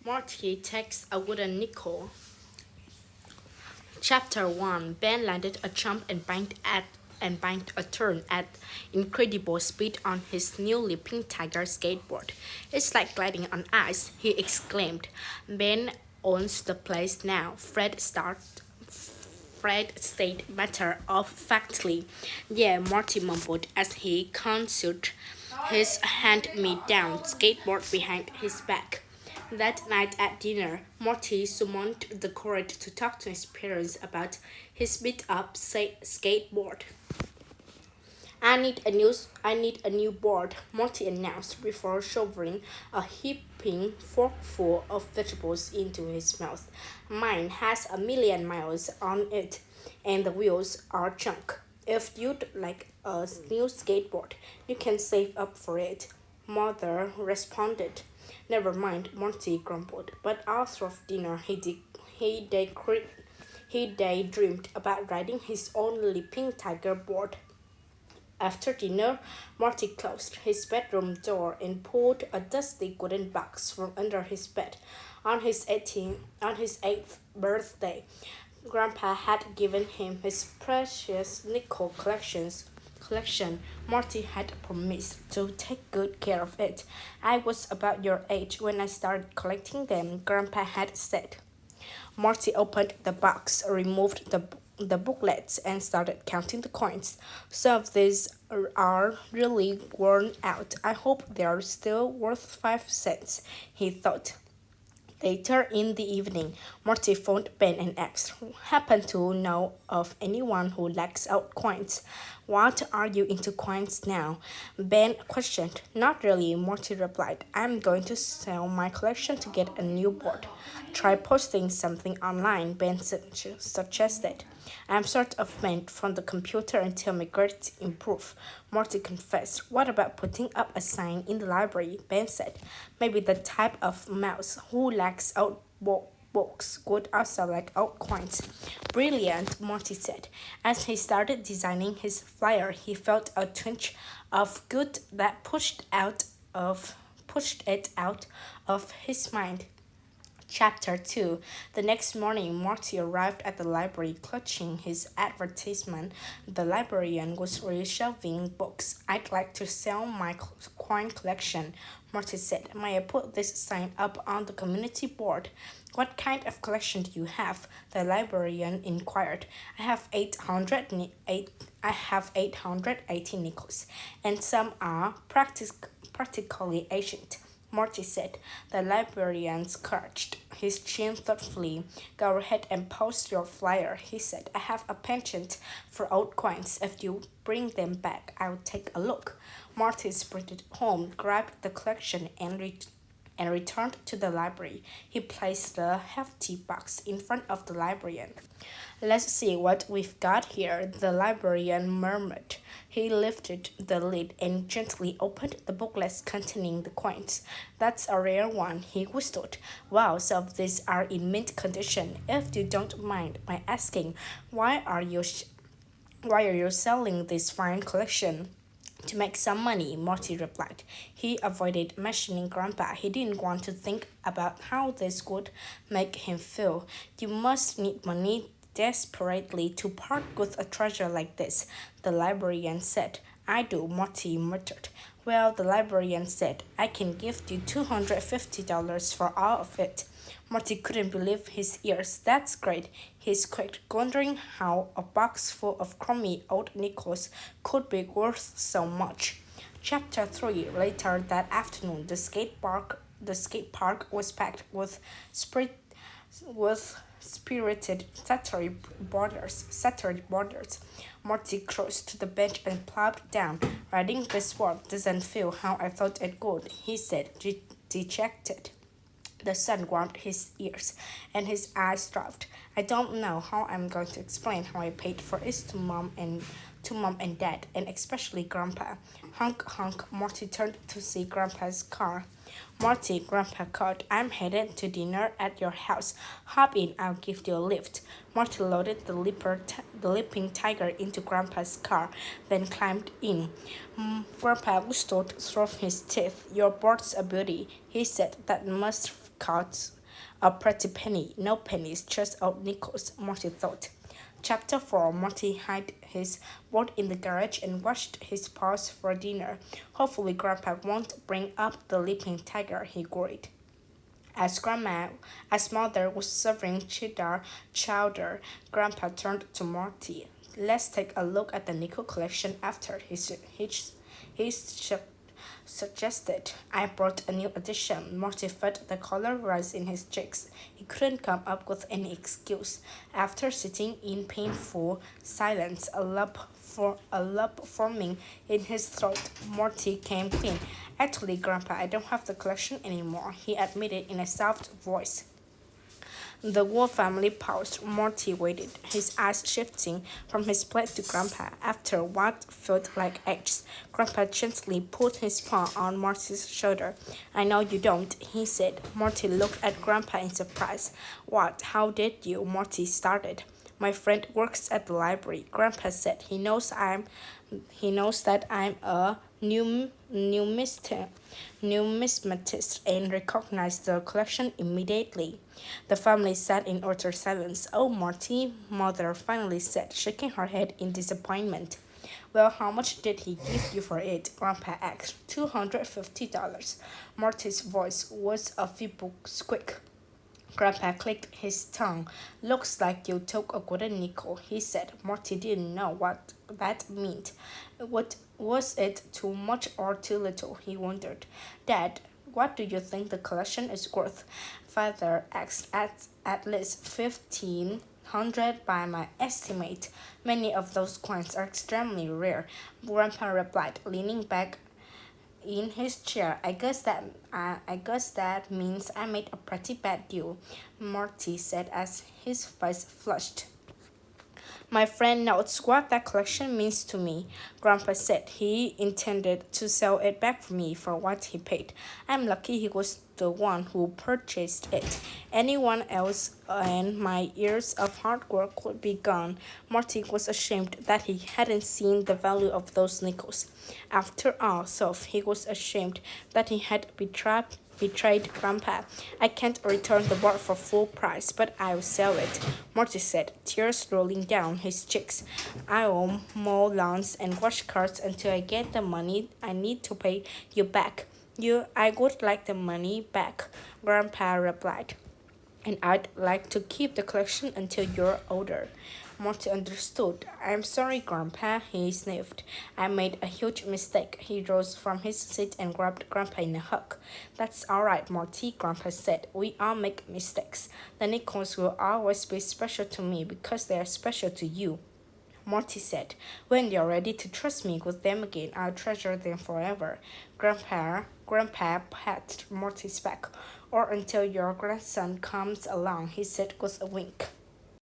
Morty takes a wooden nickel. Chapter 1. Ben landed a jump and banked a turn at incredible speed on his newly pink tiger skateboard. It's like gliding on ice, he exclaimed. Ben owns the place now. Fred stayed matter of factly. Yeah, Morty mumbled as he concealed his hand me down skateboard behind his back. That night at dinner, Morty summoned the courage to talk to his parents about his beat up skateboard. I need a new board, Morty announced before shoving a heaping forkful of vegetables into his mouth. Mine has a million miles on it, and the wheels are junk. If you'd like a new skateboard, you can save up for it, Mother responded. Never mind, Morty grumbled, but after dinner he daydreamed about riding his own leaping tiger board. After dinner, Marty closed his bedroom door and pulled a dusty wooden box from under his bed. On his 8th birthday, Grandpa had given him his precious nickel collection. Marty had promised to take good care of it. I was about your age when I started collecting them, Grandpa had said. Marty opened the box, removed the booklets, and started counting the coins. Some of these are really worn out. I hope they are still worth 5 cents, he thought. Later in the evening, Marty phoned Ben and asked, Happen to know of anyone who lacks out coins? What are you into coins now? Ben questioned. Not really, Marty replied. I'm going to sell my collection to get a new board. Try posting something online, Ben suggested. I'm sort of meant from the computer until my grades improve, Marty confessed. What about putting up a sign in the library? Ben said. Maybe the type of mouse who lacks out books would also like out coins. Brilliant, Marty said. As he started designing his flyer, he felt a twinge of good that pushed it out of his mind. Chapter 2. The next morning, Marty arrived at the library clutching his advertisement. The librarian was reshelving books. I'd like to sell my coin collection, Marty said. May I put this sign up on the community board? What kind of collection do you have? The librarian inquired. I have 880 nickels, and some are practically ancient. Marty said. The librarian scratched his chin thoughtfully. Go ahead and post your flyer, he said. I have a penchant for old coins. If you bring them back, I'll take a look. Marty sprinted home, grabbed the collection, and returned to the library. He placed the hefty box in front of the librarian. Let's see what we've got here, the librarian murmured. He lifted the lid and gently opened the booklets containing the coins. That's a rare one, he whistled. Wow, some of these are in mint condition. If you don't mind my asking, why are you selling this fine collection? To make some money, Marty replied. He avoided mentioning Grandpa. He didn't want to think about how this would make him feel. You must need money desperately to part with a treasure like this, the librarian said. I do, Marty muttered. Well, the librarian said, I can give you $250 for all of it. Marty couldn't believe his ears. That's great, he squeaked, wondering how a box full of crummy old nickels could be worth so much. Chapter 3. Later that afternoon, the skate park was packed with spirited Saturday boarders. Marty crossed to the bench and plopped down. Riding this world doesn't feel how I thought it would, he said, dejected. The sun warmed his ears, and his eyes dropped. I don't know how I'm going to explain how I paid for it to mom and dad, and especially Grandpa. Honk honk. Marty turned to see Grandpa's car. Marty, Grandpa called. I'm headed to dinner at your house. Hop in, I'll give you a lift. Marty loaded the leaping tiger into Grandpa's car, then climbed in. Grandpa whistled through his teeth. Your board's a beauty, he said. That must have cost A pretty penny. No pennies, just old nickels, Morty thought. Chapter 4. Morty hid his board in the garage and washed his paws for dinner. Hopefully Grandpa won't bring up the leaping tiger, he worried. As Mother was serving cheddar chowder, Grandpa turned to Morty. Let's take a look at the nickel collection after, he suggested. I brought a new addition. Morty felt the color rise in his cheeks. He couldn't come up with any excuse. After sitting in painful silence, a lump forming in his throat, Morty came clean. Actually, Grandpa, I don't have the collection anymore, he admitted in a soft voice. The Wolf family paused. Morty waited, his eyes shifting from his plate to Grandpa. After what felt like ages, Grandpa gently put his paw on Morty's shoulder. I know you don't, he said. Morty looked at Grandpa in surprise. What? How did you? Morty started. My friend works at the library, Grandpa said. He knows that I'm a numismatist and recognized the collection immediately. The family sat in utter silence. Oh, Morty, Mother finally said, shaking her head in disappointment. Well, how much did he give you for it? Grandpa asked. $250. Morty's voice was a feeble squeak. Grandpa clicked his tongue. Looks like you took a golden nickel, he said. Morty didn't know what that meant. What was it, too much or too little? He wondered. Dad, what do you think the collection is worth? Father asked. At least 1,500 by my estimate. Many of those coins are extremely rare, Grandpa replied, leaning back in his chair. I guess that means I made a pretty bad deal, Morty said as his face flushed. My friend knows what that collection means to me, Grandpa said. He intended to sell it back for me for what he paid. I'm lucky he was the one who purchased it. Anyone else and my years of hard work would be gone. Morty was ashamed that he hadn't seen the value of those nickels. After all, so he was ashamed that he had betrayed Grandpa. I can't return the board for full price, but I'll sell it, Morty said, tears rolling down his cheeks. I'll mow lawns and wash cars until I get the money I need to pay you back. I would like the money back, Grandpa replied. And I'd like to keep the collection until you're older. Morty understood. I'm sorry, Grandpa, he sniffed. I made a huge mistake. He rose from his seat and grabbed Grandpa in a hug. That's all right, Morty, Grandpa said. We all make mistakes. The nickels will always be special to me because they are special to you, Morty said. When you're ready to trust me with them again, I'll treasure them forever. Grandpa patted Morty's back. Or until your grandson comes along, he said with a wink.